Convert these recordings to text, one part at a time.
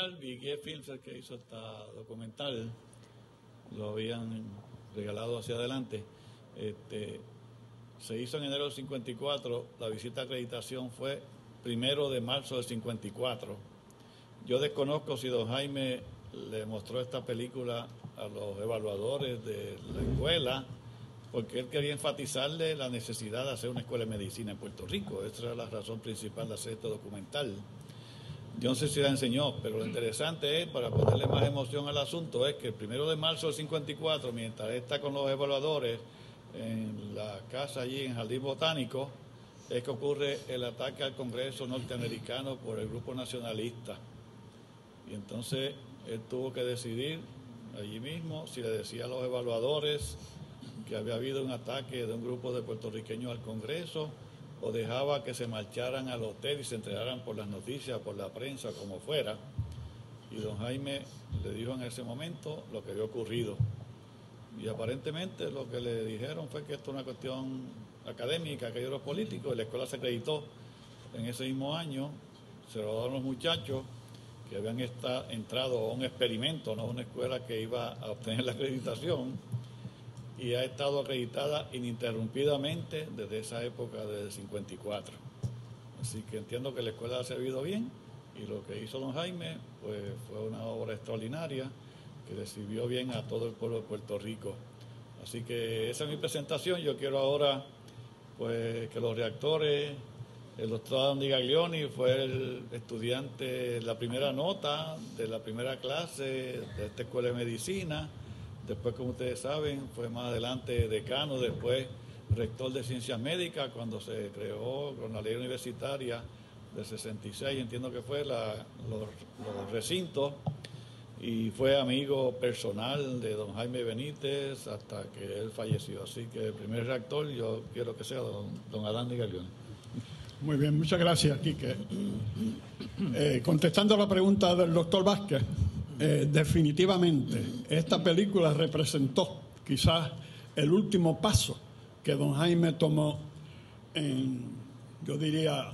genial. Vigué Films, el que hizo esta documental, lo habían regalado hacia adelante. Se hizo en enero del 54, la visita de acreditación fue 1 de marzo del 54. Yo desconozco si don Jaime le mostró esta película a los evaluadores de la escuela, porque él quería enfatizarle la necesidad de hacer una escuela de medicina en Puerto Rico. Esa era la razón principal de hacer este documental. Yo no sé si la enseñó, pero lo interesante es, para ponerle más emoción al asunto, es que el 1 de marzo del 54, mientras él está con los evaluadores en la casa allí en Jardín Botánico, es que ocurre el ataque al Congreso norteamericano por el grupo nacionalista. Y entonces él tuvo que decidir allí mismo si le decía a los evaluadores que había habido un ataque de un grupo de puertorriqueños al Congreso, o dejaba que se marcharan al hotel y se enteraran por las noticias, por la prensa, como fuera. Y don Jaime le dijo en ese momento lo que había ocurrido. Y aparentemente lo que le dijeron fue que esto es una cuestión académica, aquello de los políticos, y la escuela se acreditó en ese mismo año. Se lo daron los muchachos que habían entrado a un experimento, no a una escuela que iba a obtener la acreditación, y ha estado acreditada ininterrumpidamente desde esa época, desde el 54. Así que entiendo que la escuela ha servido bien, y lo que hizo don Jaime pues fue una obra extraordinaria que le sirvió bien a todo el pueblo de Puerto Rico. Así que esa es mi presentación. Yo quiero ahora pues que los reactores, el doctor Andy Gaglioni fue el estudiante, la primera nota de la primera clase de esta escuela de medicina. Después, como ustedes saben, fue más adelante decano, después rector de ciencias médicas cuando se creó con la ley universitaria del 66, entiendo que fue los recintos, y fue amigo personal de don Jaime Benítez hasta que él falleció. Así que el primer rector yo quiero que sea don Adán de Gaglioni. Muy bien, muchas gracias, Quique. Contestando a la pregunta del doctor Vázquez, definitivamente esta película representó quizás el último paso que don Jaime tomó en, yo diría,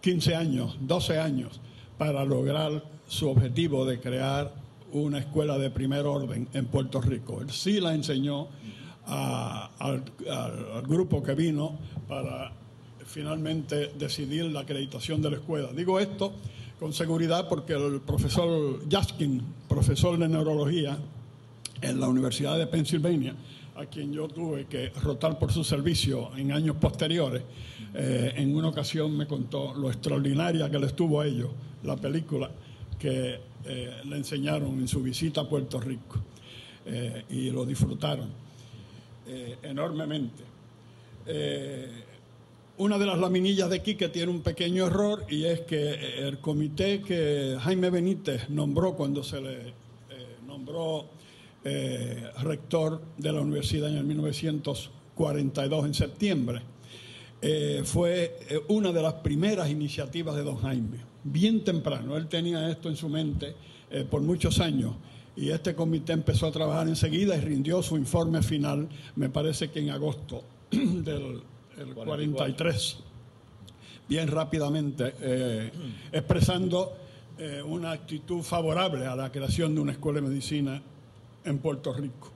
15 años, 12 años, para lograr su objetivo de crear una escuela de primer orden en Puerto Rico. Él sí la enseñó al grupo que vino para finalmente decidir la acreditación de la escuela. Digo esto con seguridad porque el profesor Jaskin, profesor de neurología en la Universidad de Pensilvania, a quien yo tuve que rotar por su servicio en años posteriores, en una ocasión me contó lo extraordinaria que le estuvo a ellos la película que le enseñaron en su visita a Puerto Rico, y lo disfrutaron enormemente. Una de las laminillas de Quique tiene un pequeño error, y es que el comité que Jaime Benítez nombró cuando se le nombró rector de la universidad en el 1942, en septiembre, fue una de las primeras iniciativas de don Jaime, bien temprano. Él tenía esto en su mente por muchos años, y este comité empezó a trabajar enseguida y rindió su informe final, me parece que en agosto del 43, bien rápidamente, expresando una actitud favorable a la creación de una escuela de medicina en Puerto Rico.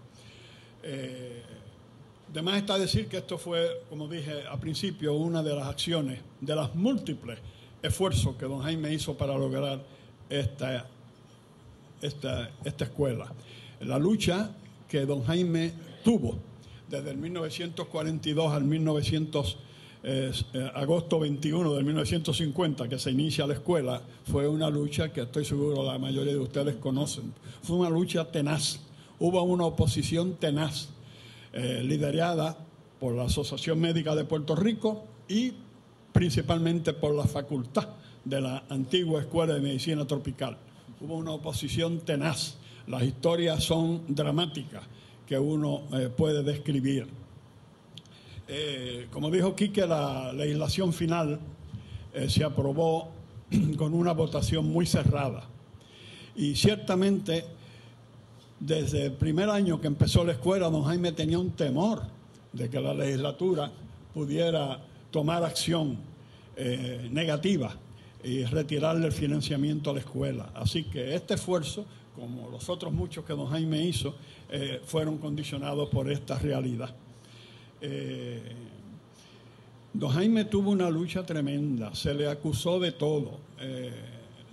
De más está decir que esto fue, como dije al principio, una de las acciones, de las múltiples esfuerzos que don Jaime hizo para lograr esta escuela. La lucha que don Jaime tuvo desde el 1942 al agosto 21 de 1950, que se inicia la escuela, fue una lucha que estoy seguro la mayoría de ustedes conocen. Fue una lucha tenaz. Hubo una oposición tenaz, liderada por la Asociación Médica de Puerto Rico y principalmente por la facultad de la antigua Escuela de Medicina Tropical. Hubo una oposición tenaz. Las historias son dramáticas que uno puede describir. Como dijo Quique, la legislación final se aprobó con una votación muy cerrada. Y ciertamente, desde el primer año que empezó la escuela, don Jaime tenía un temor de que la legislatura pudiera tomar acción negativa y retirarle el financiamiento a la escuela. Así que este esfuerzo, como los otros muchos que don Jaime hizo, fueron condicionados por esta realidad. Don Jaime tuvo una lucha tremenda, se le acusó de todo.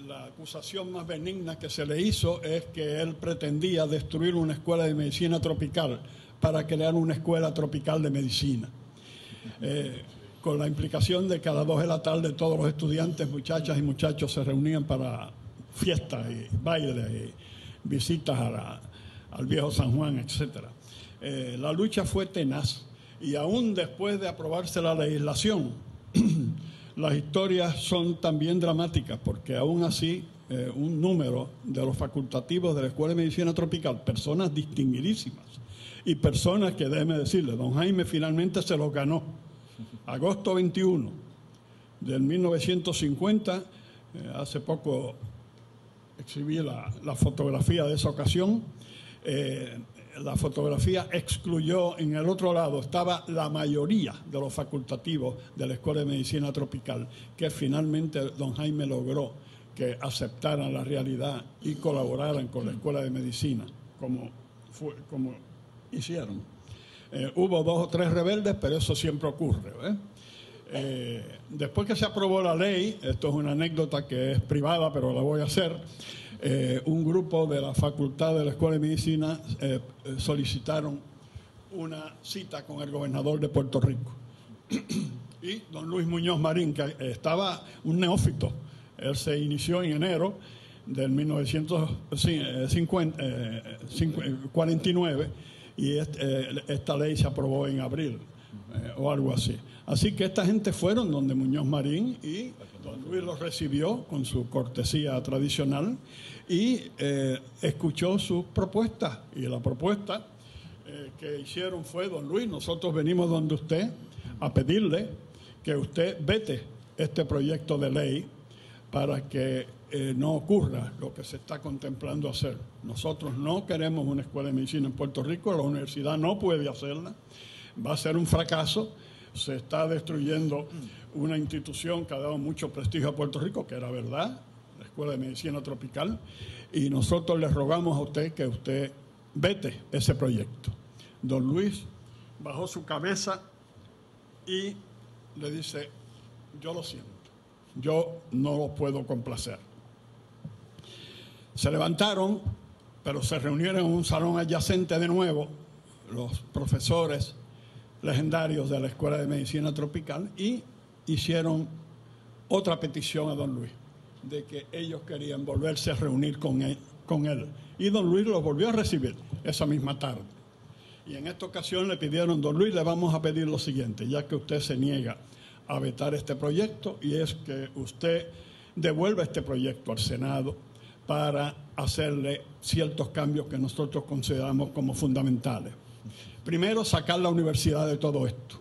La acusación más benigna que se le hizo es que él pretendía destruir una escuela de medicina tropical para crear una escuela tropical de medicina. Con la implicación de que a las 2 de la tarde todos los estudiantes, muchachas y muchachos se reunían para fiestas y bailes y visitas al viejo San Juan, etc. La lucha fue tenaz y aún después de aprobarse la legislación, las historias son también dramáticas porque aún así un número de los facultativos de la Escuela de Medicina Tropical, personas distinguidísimas y personas que, déjeme decirle, don Jaime finalmente se los ganó. Agosto 21 del 1950, hace poco exhibí la fotografía de esa ocasión. La fotografía excluyó, en el otro lado estaba la mayoría de los facultativos de la Escuela de Medicina Tropical, que finalmente don Jaime logró que aceptaran la realidad y colaboraran con la Escuela de Medicina, como hicieron. Hubo 2 o 3 rebeldes, pero eso siempre ocurre. Después que se aprobó la ley, esto es una anécdota que es privada, pero la voy a hacer, un grupo de la Facultad de la Escuela de Medicina solicitaron una cita con el gobernador de Puerto Rico. Y don Luis Muñoz Marín, que estaba un neófito, él se inició en enero del 1949 y esta ley se aprobó en abril o algo así. Así que esta gente fueron donde Muñoz Marín y don Luis los recibió con su cortesía tradicional y escuchó sus propuestas. Y la propuesta que hicieron fue: don Luis, nosotros venimos donde usted a pedirle que usted vete este proyecto de ley para que no ocurra lo que se está contemplando hacer. Nosotros no queremos una escuela de medicina en Puerto Rico, la universidad no puede hacerla, va a ser un fracaso, se está destruyendo una institución que ha dado mucho prestigio a Puerto Rico, que era verdad, la Escuela de Medicina Tropical, y nosotros le rogamos a usted que usted vete ese proyecto. Don Luis bajó su cabeza y le dice: yo lo siento, yo no lo puedo complacer. Se levantaron, pero se reunieron en un salón adyacente de nuevo los profesores legendarios de la Escuela de Medicina Tropical y hicieron otra petición a don Luis, de que ellos querían volverse a reunir con él. Y don Luis los volvió a recibir esa misma tarde. Y en esta ocasión le pidieron: don Luis, le vamos a pedir lo siguiente, ya que usted se niega a vetar este proyecto, y es que usted devuelva este proyecto al Senado para hacerle ciertos cambios que nosotros consideramos como fundamentales. Primero, sacar la universidad de todo esto.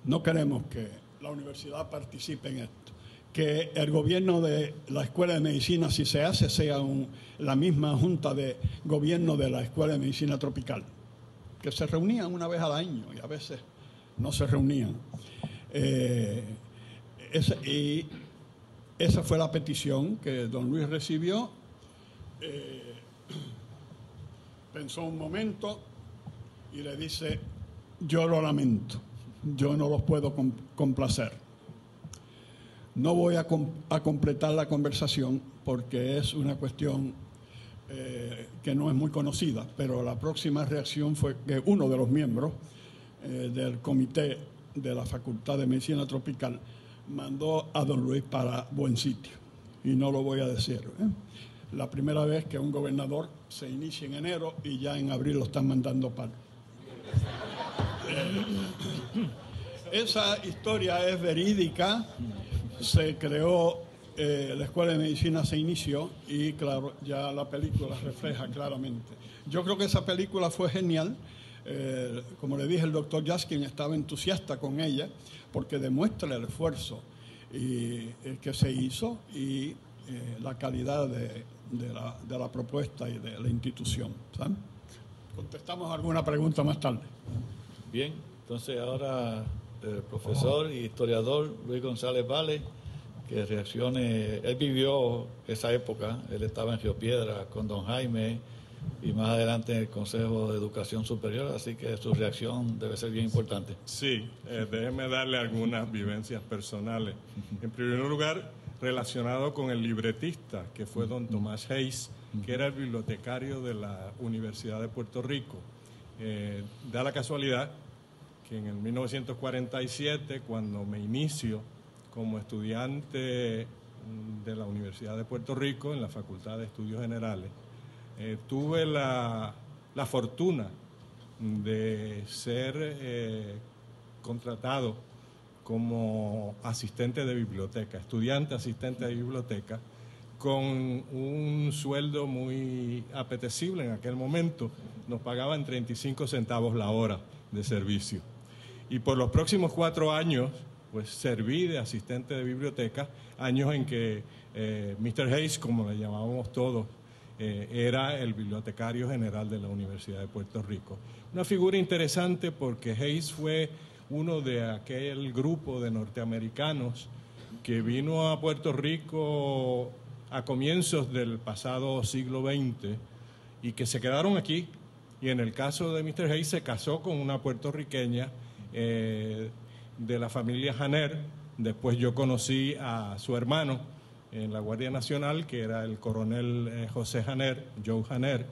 No queremos que la universidad participe en esto. Que el gobierno de la Escuela de Medicina, si se hace, sea la misma junta de gobierno de la Escuela de Medicina Tropical, que se reunían una vez al año y a veces no se reunían. Esa fue la petición que don Luis recibió. Pensó un momento y le dice: yo lo lamento, yo no los puedo complacer. No voy a completar la conversación porque es una cuestión que no es muy conocida, pero la próxima reacción fue que uno de los miembros del comité de la Facultad de Medicina Tropical mandó a don Luis para buen sitio, y no lo voy a decir. La primera vez que un gobernador se inicia en enero y ya en abril lo están mandando para... Esa historia es verídica. Se creó, la Escuela de Medicina se inició y claro, ya la película refleja claramente. Yo creo que esa película fue genial. Como le dije, el doctor Jaskin estaba entusiasta con ella porque demuestra el esfuerzo que se hizo y la calidad de la propuesta y de la institución. ¿Sabe? Contestamos alguna pregunta más tarde. Bien, entonces ahora el profesor y historiador Luis González Vale que reaccione. Él vivió esa época, él estaba en Río Piedra con don Jaime y más adelante en el Consejo de Educación Superior, así que su reacción debe ser bien importante. Sí, déjeme darle algunas vivencias personales. En primer lugar, relacionado con el libretista, que fue don Tomás Hayes, que era el bibliotecario de la Universidad de Puerto Rico. Da la casualidad que en el 1947, cuando me inicio como estudiante de la Universidad de Puerto Rico en la Facultad de Estudios Generales, tuve la fortuna de ser contratado como asistente de biblioteca, estudiante asistente de biblioteca, con un sueldo muy apetecible en aquel momento. Nos pagaban 35 centavos la hora de servicio. Y por los próximos 4 años, pues serví de asistente de biblioteca, años en que Mr. Hayes, como le llamábamos todos, era el bibliotecario general de la Universidad de Puerto Rico. Una figura interesante porque Hayes fue uno de aquel grupo de norteamericanos que vino a Puerto Rico a comienzos del pasado siglo XX y que se quedaron aquí. Y en el caso de Mr. Hayes se casó con una puertorriqueña de la familia Janer. Después yo conocí a su hermano en la Guardia Nacional, que era el coronel José Janer, Joe Janer,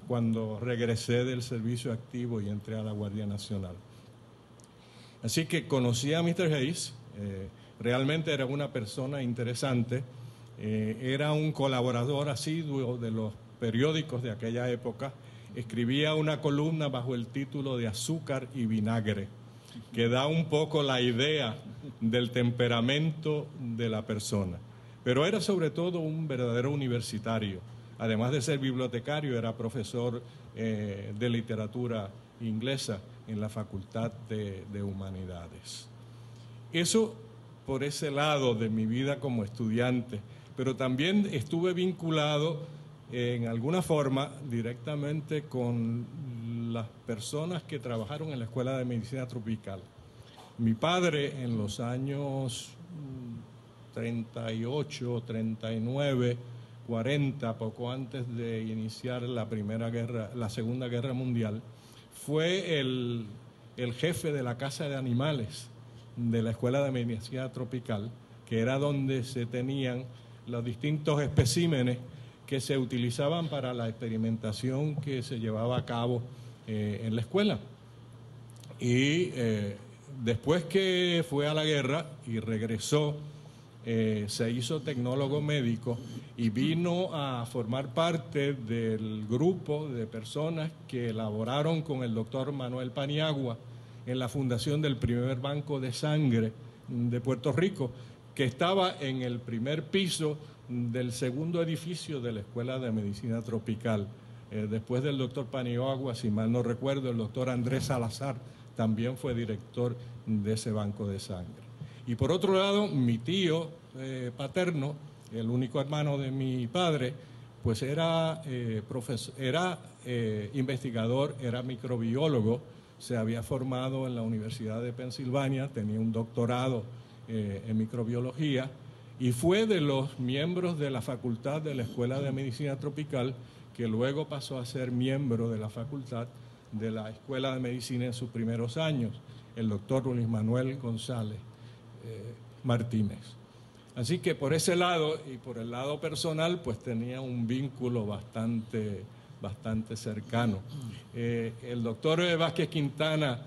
cuando regresé del servicio activo y entré a la Guardia Nacional. Así que conocí a Mr. Hayes, realmente era una persona interesante, era un colaborador asiduo de los periódicos de aquella época, escribía una columna bajo el título de Azúcar y Vinagre, que da un poco la idea del temperamento de la persona. Pero era sobre todo un verdadero universitario. Además de ser bibliotecario, era profesor de literatura inglesa en la Facultad de Humanidades. Eso por ese lado de mi vida como estudiante, pero también estuve vinculado en alguna forma directamente con las personas que trabajaron en la Escuela de Medicina Tropical. Mi padre en los años 38, 39, 40, poco antes de iniciar la Segunda Guerra Mundial, fue el jefe de la Casa de Animales de la Escuela de Medicina Tropical, que era donde se tenían los distintos especímenes que se utilizaban para la experimentación que se llevaba a cabo en la escuela. Y después que fue a la guerra y regresó, se hizo tecnólogo médico y vino a formar parte del grupo de personas que elaboraron con el doctor Manuel Paniagua en la fundación del primer banco de sangre de Puerto Rico, que estaba en el primer piso del segundo edificio de la Escuela de Medicina Tropical. Después del doctor Paniagua, si mal no recuerdo, el doctor Andrés Salazar también fue director de ese banco de sangre. Y por otro lado, mi tío paterno, el único hermano de mi padre, pues era investigador, era microbiólogo, se había formado en la Universidad de Pensilvania, tenía un doctorado en microbiología y fue de los miembros de la facultad de la Escuela de Medicina Tropical, que luego pasó a ser miembro de la facultad de la Escuela de Medicina en sus primeros años, el doctor Luis Manuel González Martínez. Así que por ese lado y por el lado personal, pues tenía un vínculo bastante cercano. El doctor Vázquez Quintana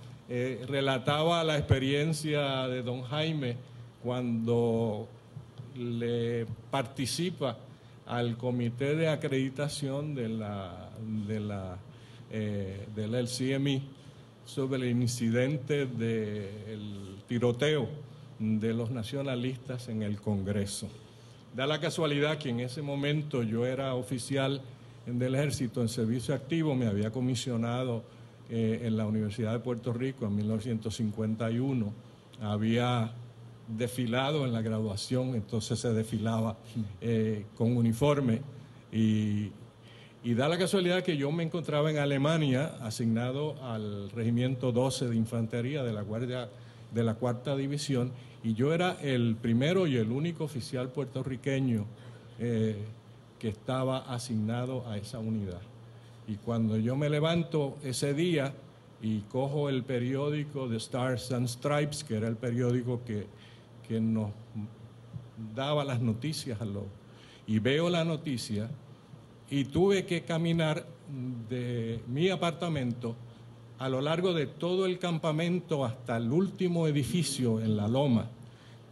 relataba la experiencia de don Jaime cuando le participa al comité de acreditación del LCMI sobre el incidente del tiroteo de los nacionalistas en el Congreso. Da la casualidad que en ese momento yo era oficial del Ejército en servicio activo, me había comisionado en la Universidad de Puerto Rico en 1951, había desfilado en la graduación, entonces se desfilaba con uniforme y da la casualidad que yo me encontraba en Alemania asignado al Regimiento 12 de Infantería de la Guardia de la Cuarta División y yo era el primero y el único oficial puertorriqueño que estaba asignado a esa unidad. Y cuando yo me levanto ese día y cojo el periódico de Stars and Stripes, que era el periódico que nos daba las noticias y veo la noticia, y tuve que caminar de mi apartamento a lo largo de todo el campamento hasta el último edificio en la loma,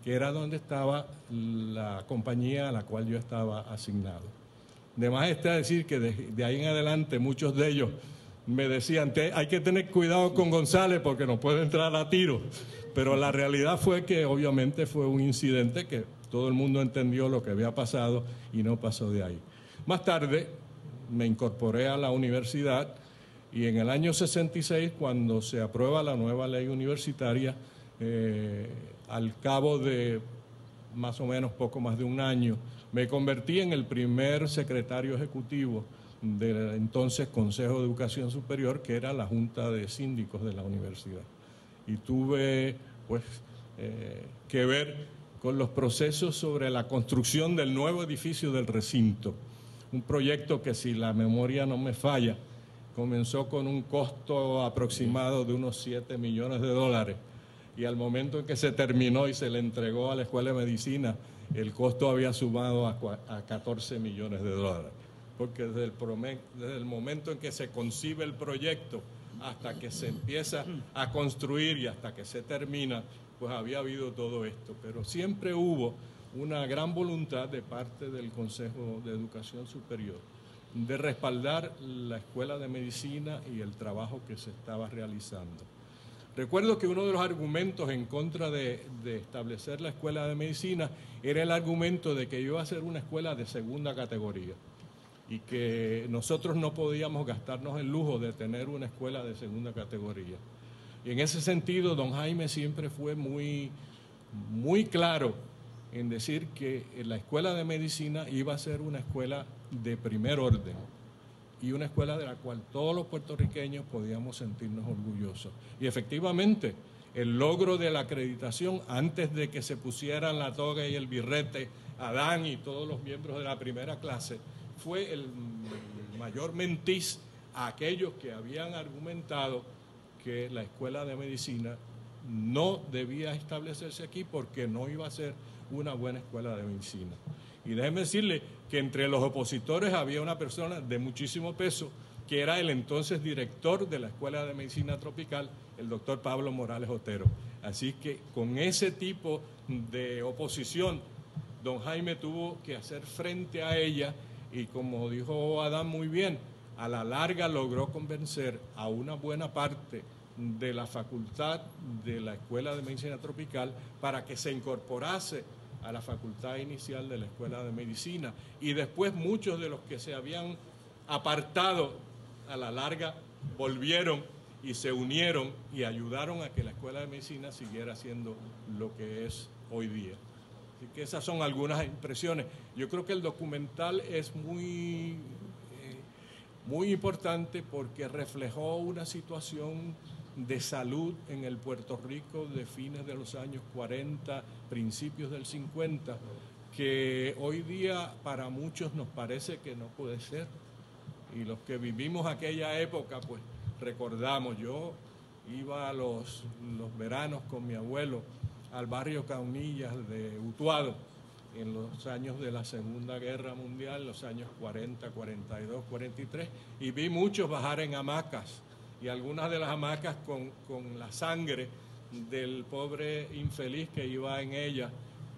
que era donde estaba la compañía a la cual yo estaba asignado. De más está decir que de ahí en adelante muchos de ellos me decían, hay que tener cuidado con González porque nos puede entrar a tiro. Pero la realidad fue que obviamente fue un incidente que todo el mundo entendió lo que había pasado y no pasó de ahí. Más tarde me incorporé a la universidad y en el año 66, cuando se aprueba la nueva ley universitaria, al cabo de más o menos poco más de un año, me convertí en el primer secretario ejecutivo del entonces Consejo de Educación Superior, que era la Junta de Síndicos de la universidad. Y tuve pues que ver con los procesos sobre la construcción del nuevo edificio del recinto, un proyecto que, si la memoria no me falla, comenzó con un costo aproximado de unos 7 millones de dólares, y al momento en que se terminó y se le entregó a la Escuela de Medicina, el costo había sumado a 14 millones de dólares, porque desde el momento en que se concibe el proyecto hasta que se empieza a construir y hasta que se termina, pues había habido todo esto. Pero siempre hubo una gran voluntad de parte del Consejo de Educación Superior de respaldar la Escuela de Medicina y el trabajo que se estaba realizando. Recuerdo que uno de los argumentos en contra de establecer la Escuela de Medicina era el argumento de que iba a ser una escuela de segunda categoría y que nosotros no podíamos gastarnos el lujo de tener una escuela de segunda categoría. Y en ese sentido, don Jaime siempre fue muy claro en decir que la Escuela de Medicina iba a ser una escuela de primer orden y una escuela de la cual todos los puertorriqueños podíamos sentirnos orgullosos. Y efectivamente, el logro de la acreditación, antes de que se pusieran la toga y el birrete Adán y todos los miembros de la primera clase, fue el mayor mentiz a aquellos que habían argumentado que la Escuela de Medicina no debía establecerse aquí porque no iba a ser una buena escuela de medicina. Y déjeme decirle que entre los opositores había una persona de muchísimo peso, que era el entonces director de la Escuela de Medicina Tropical, el doctor Pablo Morales Otero. Así que con ese tipo de oposición, don Jaime tuvo que hacer frente a ella y, como dijo Adán muy bien, a la larga logró convencer a una buena parte de la facultad de la Escuela de Medicina Tropical para que se incorporase a la facultad inicial de la Escuela de Medicina, y después muchos de los que se habían apartado a la larga volvieron y se unieron y ayudaron a que la Escuela de Medicina siguiera siendo lo que es hoy día. Así que esas son algunas impresiones. Yo creo que el documental es muy importante porque reflejó una situación de salud en el Puerto Rico de fines de los años 40, principios del 50, que hoy día para muchos nos parece que no puede ser. Y los que vivimos aquella época, pues recordamos. Yo iba a los veranos con mi abuelo al barrio Caunillas de Utuado en los años de la Segunda Guerra Mundial, los años 40, 42, 43, y vi muchos bajar en hamacas, y algunas de las hamacas con la sangre del pobre infeliz que iba en ella,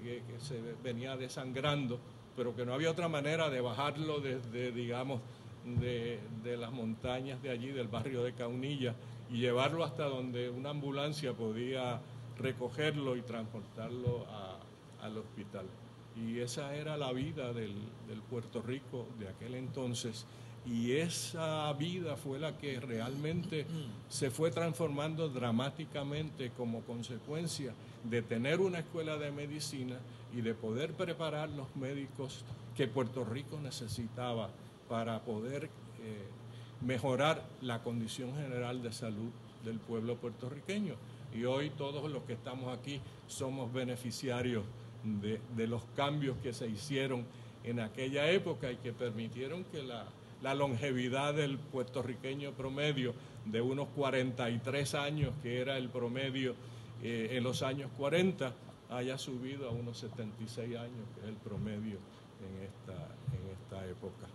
que se venía desangrando, pero que no había otra manera de bajarlo desde, digamos, de las montañas de allí, del barrio de Caunillas, y llevarlo hasta donde una ambulancia podía recogerlo y transportarlo al hospital. Y esa era la vida del Puerto Rico de aquel entonces, y esa vida fue la que realmente se fue transformando dramáticamente como consecuencia de tener una escuela de medicina y de poder preparar los médicos que Puerto Rico necesitaba para poder mejorar la condición general de salud del pueblo puertorriqueño. y hoy todos los que estamos aquí somos beneficiarios de los cambios que se hicieron en aquella época y que permitieron que la longevidad del puertorriqueño promedio de unos 43 años, que era el promedio en los años 40, haya subido a unos 76 años, que es el promedio en esta época.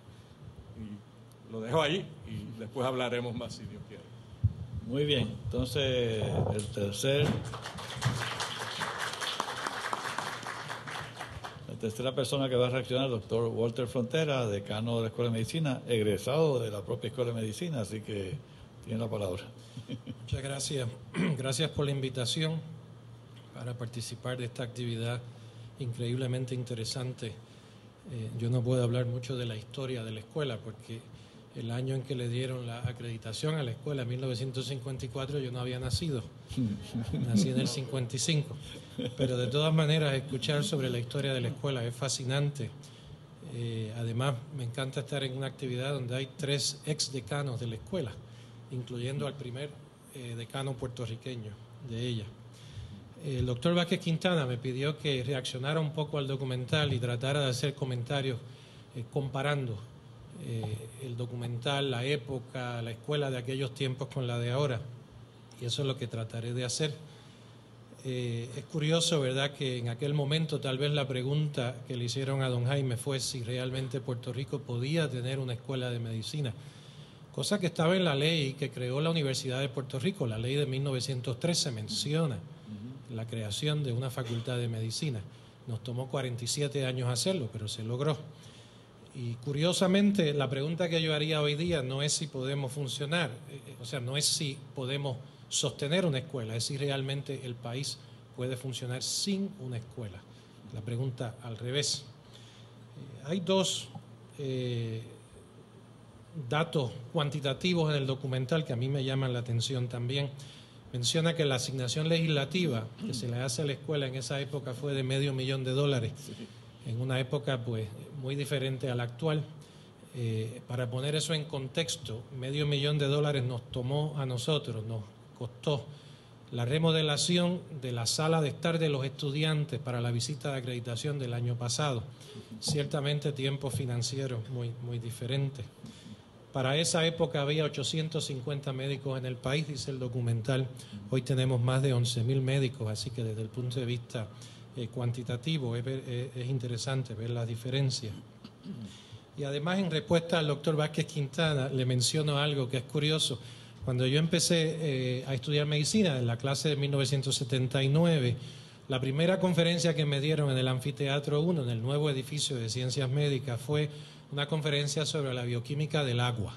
Y lo dejo ahí y después hablaremos más si Dios quiere. Muy bien, entonces la tercera persona que va a reaccionar, el doctor Walter Frontera, decano de la Escuela de Medicina, egresado de la propia Escuela de Medicina, así que tiene la palabra. Muchas gracias. Gracias por la invitación para participar de esta actividad increíblemente interesante. Yo no puedo hablar mucho de la historia de la escuela porque el año en que le dieron la acreditación a la escuela, en 1954, yo no había nacido. Nací en el 55. Pero de todas maneras, escuchar sobre la historia de la escuela es fascinante. Además, me encanta estar en una actividad donde hay 3 exdecanos de la escuela, incluyendo al primer decano puertorriqueño de ella. El doctor Vázquez Quintana me pidió que reaccionara un poco al documental y tratara de hacer comentarios comparando el documental, la época, la escuela de aquellos tiempos con la de ahora. Y eso es lo que trataré de hacer. Es curioso, ¿verdad?, que en aquel momento tal vez la pregunta que le hicieron a don Jaime fue si realmente Puerto Rico podía tener una escuela de medicina, cosa que estaba en la ley que creó la Universidad de Puerto Rico. La ley de 1913 menciona la creación de una facultad de medicina. Nos tomó 47 años hacerlo, pero se logró. Y curiosamente, la pregunta que yo haría hoy día no es si podemos funcionar, no es si podemos sostener una escuela, es si realmente el país puede funcionar sin una escuela. La pregunta al revés. Hay 2 datos cuantitativos en el documental que a mí me llaman la atención también. Menciona que la asignación legislativa que se le hace a la escuela en esa época fue de $500,000, en una época pues muy diferente a la actual. Para poner eso en contexto, $500,000 nos tomó a nosotros, nos costó la remodelación de la sala de estar de los estudiantes para la visita de acreditación del año pasado. Ciertamente tiempos financieros muy diferentes. Para esa época había 850 médicos en el país, dice el documental. Hoy tenemos más de 11.000 médicos, así que desde el punto de vista cuantitativo es interesante ver las diferencias. Y además, en respuesta al doctor Vázquez Quintana, le menciono algo que es curioso. Cuando yo empecé a estudiar medicina, en la clase de 1979, la primera conferencia que me dieron en el Anfiteatro 1, en el nuevo edificio de Ciencias Médicas, fue una conferencia sobre la bioquímica del agua.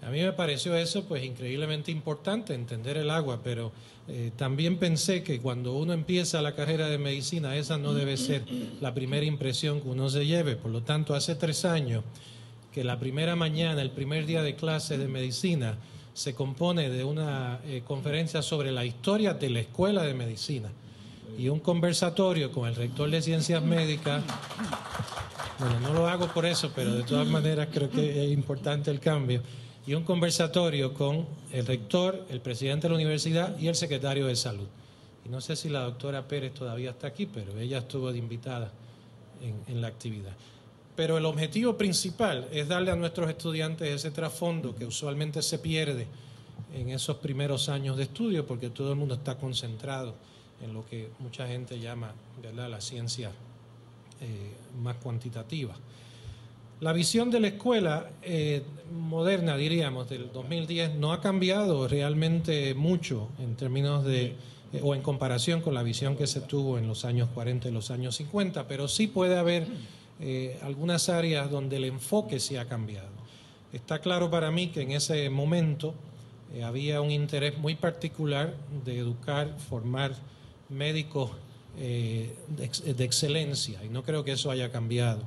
A mí me pareció eso pues increíblemente importante, entender el agua, pero también pensé que cuando uno empieza la carrera de medicina, esa no debe ser la primera impresión que uno se lleve. Por lo tanto, hace 3 años que la primera mañana, el primer día de clase de medicina, se compone de una conferencia sobre la historia de la Escuela de Medicina y un conversatorio con el rector de Ciencias Médicas. Bueno, no lo hago por eso, pero de todas maneras creo que es importante el cambio. Y un conversatorio con el rector, el presidente de la universidad y el secretario de Salud. Y no sé si la doctora Pérez todavía está aquí, pero ella estuvo de invitada en la actividad. Pero el objetivo principal es darle a nuestros estudiantes ese trasfondo que usualmente se pierde en esos primeros años de estudio, porque todo el mundo está concentrado en lo que mucha gente llama, ¿verdad?, la ciencia más cuantitativa. La visión de la escuela moderna, diríamos, del 2010 no ha cambiado realmente mucho en términos de, o en comparación con la visión que se tuvo en los años 40 y los años 50, pero sí puede haber algunas áreas donde el enfoque sí ha cambiado. Está claro para mí que en ese momento había un interés muy particular de educar, formar médicos de excelencia, y no creo que eso haya cambiado.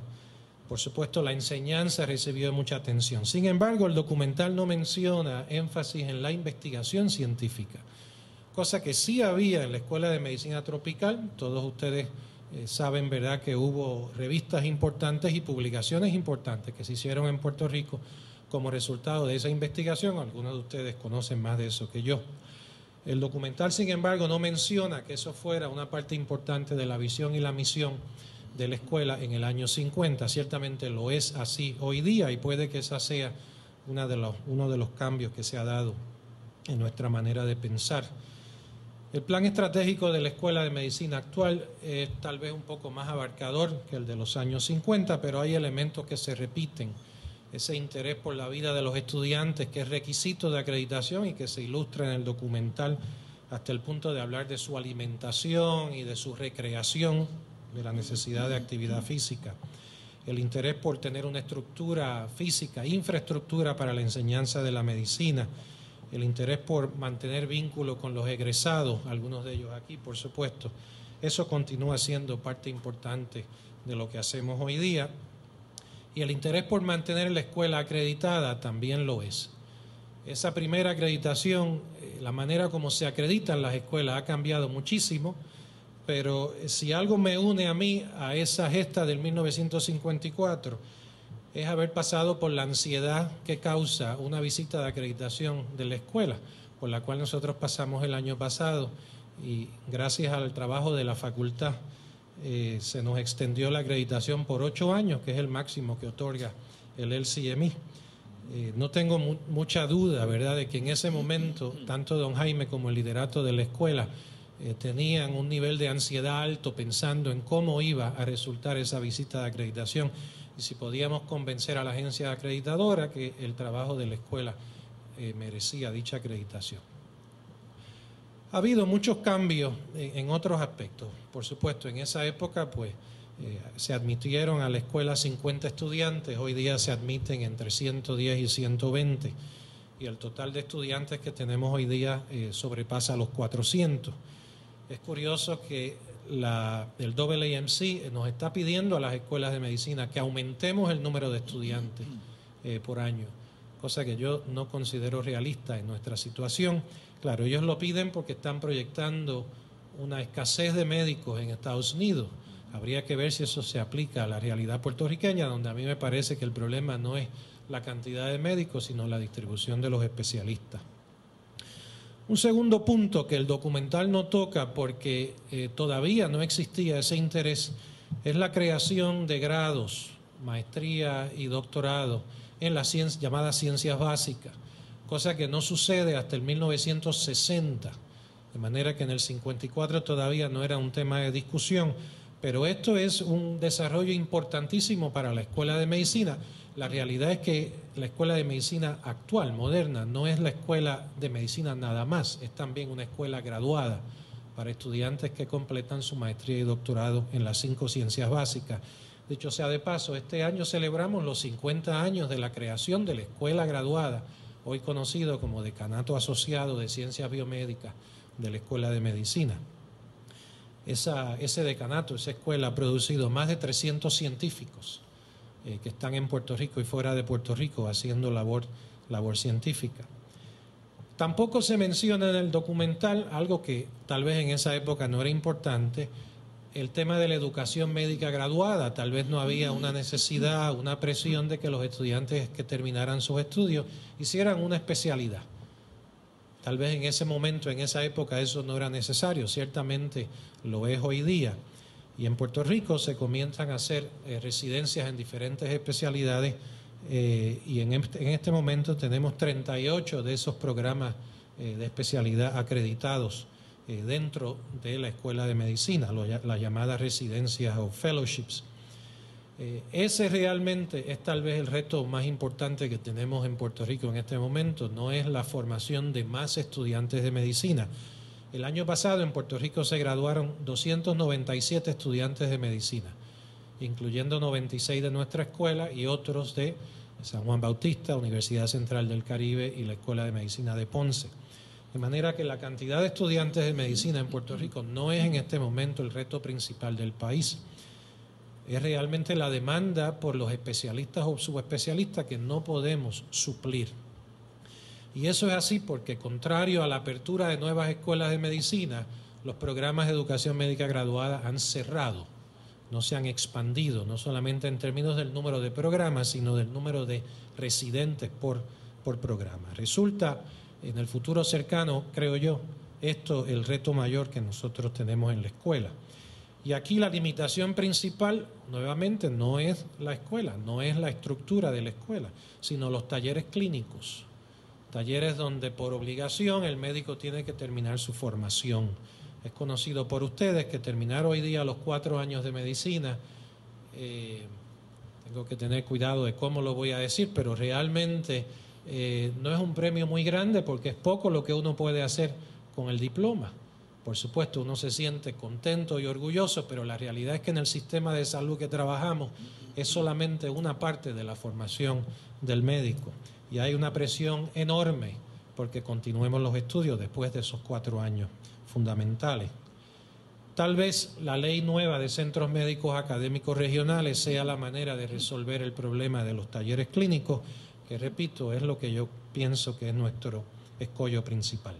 Por supuesto, la enseñanza recibió mucha atención. Sin embargo, el documental no menciona énfasis en la investigación científica, cosa que sí había en la Escuela de Medicina Tropical. Todos ustedes saben, ¿verdad?, que hubo revistas importantes y publicaciones importantes que se hicieron en Puerto Rico como resultado de esa investigación. Algunos de ustedes conocen más de eso que yo. El documental, sin embargo, no menciona que eso fuera una parte importante de la visión y la misión de la escuela en el año 50. Ciertamente lo es así hoy día y puede que esa sea uno de los cambios que se ha dado en nuestra manera de pensar. El plan estratégico de la Escuela de Medicina actual es tal vez un poco más abarcador que el de los años 50, pero hay elementos que se repiten. Ese interés por la vida de los estudiantes, que es requisito de acreditación y que se ilustra en el documental hasta el punto de hablar de su alimentación y de su recreación, de la necesidad de actividad física. El interés por tener una estructura física, infraestructura para la enseñanza de la medicina. El interés por mantener vínculo con los egresados, algunos de ellos aquí, por supuesto. Eso continúa siendo parte importante de lo que hacemos hoy día. Y el interés por mantener la escuela acreditada también lo es. Esa primera acreditación, la manera como se acreditan las escuelas ha cambiado muchísimo, pero si algo me une a mí a esa gesta del 1954 es haber pasado por la ansiedad que causa una visita de acreditación de la escuela, por la cual nosotros pasamos el año pasado y gracias al trabajo de la facultad se nos extendió la acreditación por 8 años, que es el máximo que otorga el LCME. No tengo mucha duda, ¿verdad?, de que en ese momento tanto don Jaime como el liderato de la escuela tenían un nivel de ansiedad alto pensando en cómo iba a resultar esa visita de acreditación y si podíamos convencer a la agencia acreditadora que el trabajo de la escuela merecía dicha acreditación. Ha habido muchos cambios en otros aspectos. Por supuesto, en esa época pues se admitieron a la escuela 50 estudiantes, hoy día se admiten entre 110 y 120 y el total de estudiantes que tenemos hoy día sobrepasa los 400. Es curioso que el AAMC nos está pidiendo a las escuelas de medicina que aumentemos el número de estudiantes por año, cosa que yo no considero realista en nuestra situación. Claro, ellos lo piden porque están proyectando una escasez de médicos en Estados Unidos. Habría que ver si eso se aplica a la realidad puertorriqueña, donde a mí me parece que el problema no es la cantidad de médicos, sino la distribución de los especialistas. Un segundo punto que el documental no toca porque todavía no existía ese interés es la creación de grados, maestría y doctorado en las llamadas ciencias básicas, cosa que no sucede hasta el 1960, de manera que en el 54 todavía no era un tema de discusión, pero esto es un desarrollo importantísimo para la Escuela de Medicina. La realidad es que la Escuela de Medicina actual, moderna, no es la Escuela de Medicina nada más, es también una escuela graduada para estudiantes que completan su maestría y doctorado en las 5 ciencias básicas. Dicho sea de paso, este año celebramos los 50 años de la creación de la escuela graduada, hoy conocido como Decanato Asociado de Ciencias Biomédicas de la Escuela de Medicina. Ese decanato, esa escuela ha producido más de 300 científicos que están en Puerto Rico y fuera de Puerto Rico haciendo labor científica. Tampoco se menciona en el documental algo que tal vez en esa época no era importante, el tema de la educación médica graduada. Tal vez no había una necesidad, una presión de que los estudiantes que terminaran sus estudios hicieran una especialidad. Tal vez en ese momento, en esa época, eso no era necesario. Ciertamente lo es hoy día. Y en Puerto Rico se comienzan a hacer residencias en diferentes especialidades y en este momento tenemos 38 de esos programas de especialidad acreditados dentro de la Escuela de Medicina, las llamadas residencias o fellowships. Ese realmente es tal vez el reto más importante que tenemos en Puerto Rico en este momento, no es la formación de más estudiantes de medicina. El año pasado en Puerto Rico se graduaron 297 estudiantes de medicina, incluyendo 96 de nuestra escuela y otros de San Juan Bautista, Universidad Central del Caribe y la Escuela de Medicina de Ponce. De manera que la cantidad de estudiantes de medicina en Puerto Rico no es en este momento el reto principal del país. Es realmente la demanda por los especialistas o subespecialistas que no podemos suplir. Y eso es así porque, contrario a la apertura de nuevas escuelas de medicina, los programas de educación médica graduada han cerrado, no se han expandido, no solamente en términos del número de programas, sino del número de residentes por programa. Resulta, en el futuro cercano, creo yo, esto el reto mayor que nosotros tenemos en la escuela. Y aquí la limitación principal, nuevamente, no es la escuela, no es la estructura de la escuela, sino los talleres clínicos. Talleres donde por obligación el médico tiene que terminar su formación. Es conocido por ustedes que terminar hoy día los 4 años de medicina, tengo que tener cuidado de cómo lo voy a decir, pero realmente no es un premio muy grande porque es poco lo que uno puede hacer con el diploma. Por supuesto, uno se siente contento y orgulloso, pero la realidad es que en el sistema de salud que trabajamos es solamente una parte de la formación del médico. Y hay una presión enorme porque continuemos los estudios después de esos 4 años fundamentales. Tal vez la ley nueva de centros médicos académicos regionales sea la manera de resolver el problema de los talleres clínicos, que repito, es lo que yo pienso que es nuestro escollo principal.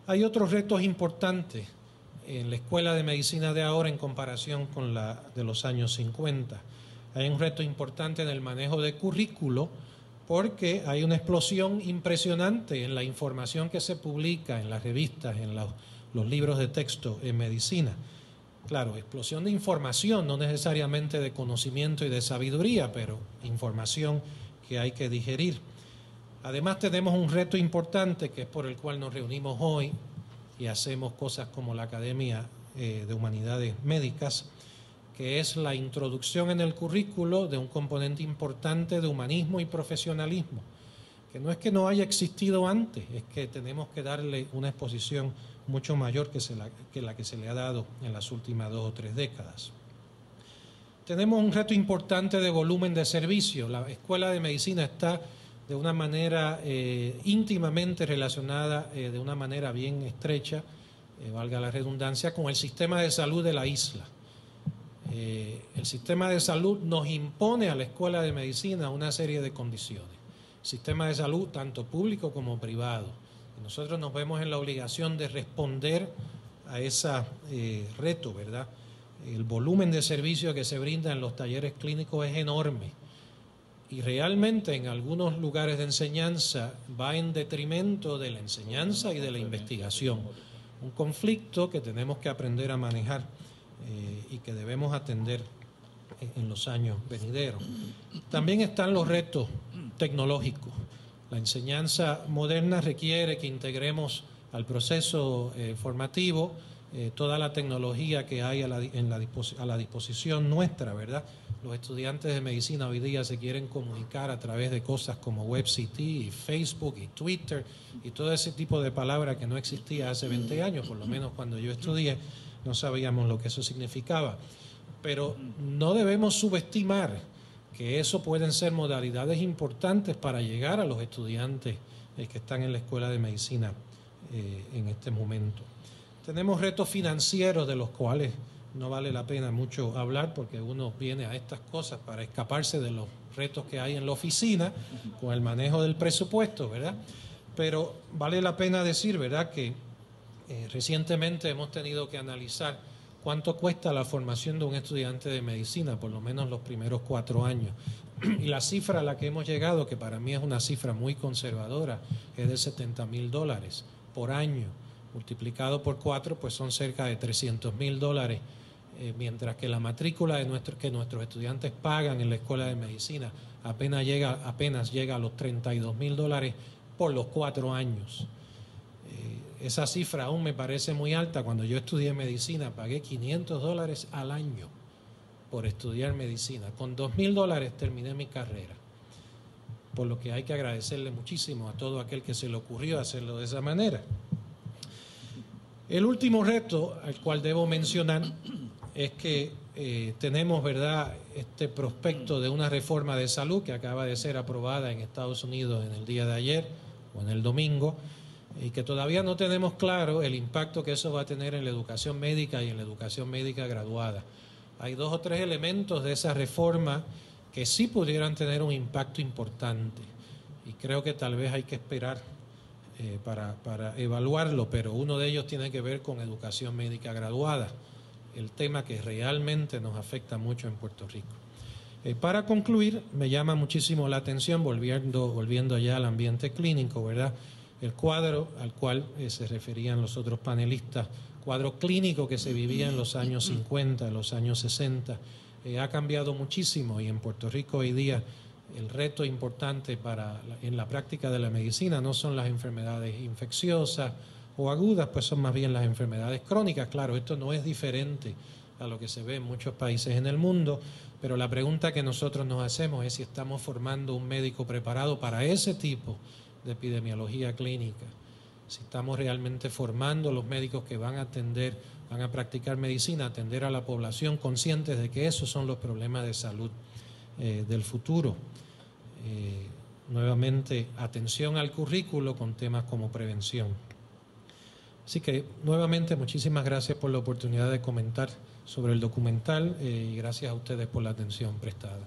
Hay otros retos importantes en la escuela de medicina de ahora en comparación con la de los años 50. Hay un reto importante en el manejo de currículo porque hay una explosión impresionante en la información que se publica en las revistas, en los libros de texto en medicina. Claro, explosión de información, no necesariamente de conocimiento y de sabiduría, pero información que hay que digerir. Además tenemos un reto importante que es por el cual nos reunimos hoy y hacemos cosas como la Academia de Humanidades Médicas, que es la introducción en el currículo de un componente importante de humanismo y profesionalismo, que no es que no haya existido antes, es que tenemos que darle una exposición mucho mayor que la que se le ha dado en las últimas 2 o 3 décadas. Tenemos un reto importante de volumen de servicio. La Escuela de Medicina está de una manera íntimamente relacionada, de una manera bien estrecha, valga la redundancia, con el sistema de salud de la isla. El sistema de salud nos impone a la Escuela de Medicina una serie de condiciones. Sistema de salud tanto público como privado. Y nosotros nos vemos en la obligación de responder a ese reto, ¿verdad? El volumen de servicio que se brinda en los talleres clínicos es enorme. Y realmente en algunos lugares de enseñanza va en detrimento de la enseñanza y de la investigación. Un conflicto que tenemos que aprender a manejar y que debemos atender en los años venideros. También están los retos tecnológicos. La enseñanza moderna requiere que integremos al proceso formativo toda la tecnología que hay a la disposición nuestra, ¿verdad? Los estudiantes de medicina hoy día se quieren comunicar a través de cosas como WebCT y Facebook y Twitter y todo ese tipo de palabras que no existía hace 20 años, por lo menos cuando yo estudié no sabíamos lo que eso significaba. Pero no debemos subestimar que eso pueden ser modalidades importantes para llegar a los estudiantes que están en la Escuela de Medicina en este momento. Tenemos retos financieros de los cuales no vale la pena mucho hablar porque uno viene a estas cosas para escaparse de los retos que hay en la oficina con el manejo del presupuesto, ¿verdad? Pero vale la pena decir, ¿verdad?, que recientemente hemos tenido que analizar cuánto cuesta la formación de un estudiante de medicina, por lo menos los primeros 4 años. Y la cifra a la que hemos llegado, que para mí es una cifra muy conservadora, es de $70,000 por año. Multiplicado por 4, pues son cerca de $300,000, mientras que la matrícula que nuestros estudiantes pagan en la Escuela de Medicina apenas llega a los $32,000 por los 4 años. Esa cifra aún me parece muy alta. Cuando yo estudié medicina pagué $500 al año por estudiar medicina. Con $2,000 terminé mi carrera. Por lo que hay que agradecerle muchísimo a todo aquel que se le ocurrió hacerlo de esa manera. El último reto al cual debo mencionar es que tenemos, ¿verdad?, este prospecto de una reforma de salud que acaba de ser aprobada en Estados Unidos en el día de ayer o en el domingo, y que todavía no tenemos claro el impacto que eso va a tener en la educación médica y en la educación médica graduada. Hay 2 o 3 elementos de esa reforma que sí pudieran tener un impacto importante y creo que tal vez hay que esperar para evaluarlo, pero uno de ellos tiene que ver con educación médica graduada, el tema que realmente nos afecta mucho en Puerto Rico. Para concluir, me llama muchísimo la atención, volviendo ya al ambiente clínico, ¿verdad?, el cuadro al cual se referían los otros panelistas, cuadro clínico que se vivía en los años 50, en los años 60, ha cambiado muchísimo, y en Puerto Rico hoy día el reto importante en la práctica de la medicina no son las enfermedades infecciosas o agudas, pues son más bien las enfermedades crónicas. Claro, esto no es diferente a lo que se ve en muchos países en el mundo, pero la pregunta que nosotros nos hacemos es si estamos formando un médico preparado para ese tipo de epidemiología clínica, si estamos realmente formando los médicos que van a practicar medicina, atender a la población, conscientes de que esos son los problemas de salud del futuro. Nuevamente, atención al currículo con temas como prevención. Así que, nuevamente, muchísimas gracias por la oportunidad de comentar sobre el documental y gracias a ustedes por la atención prestada.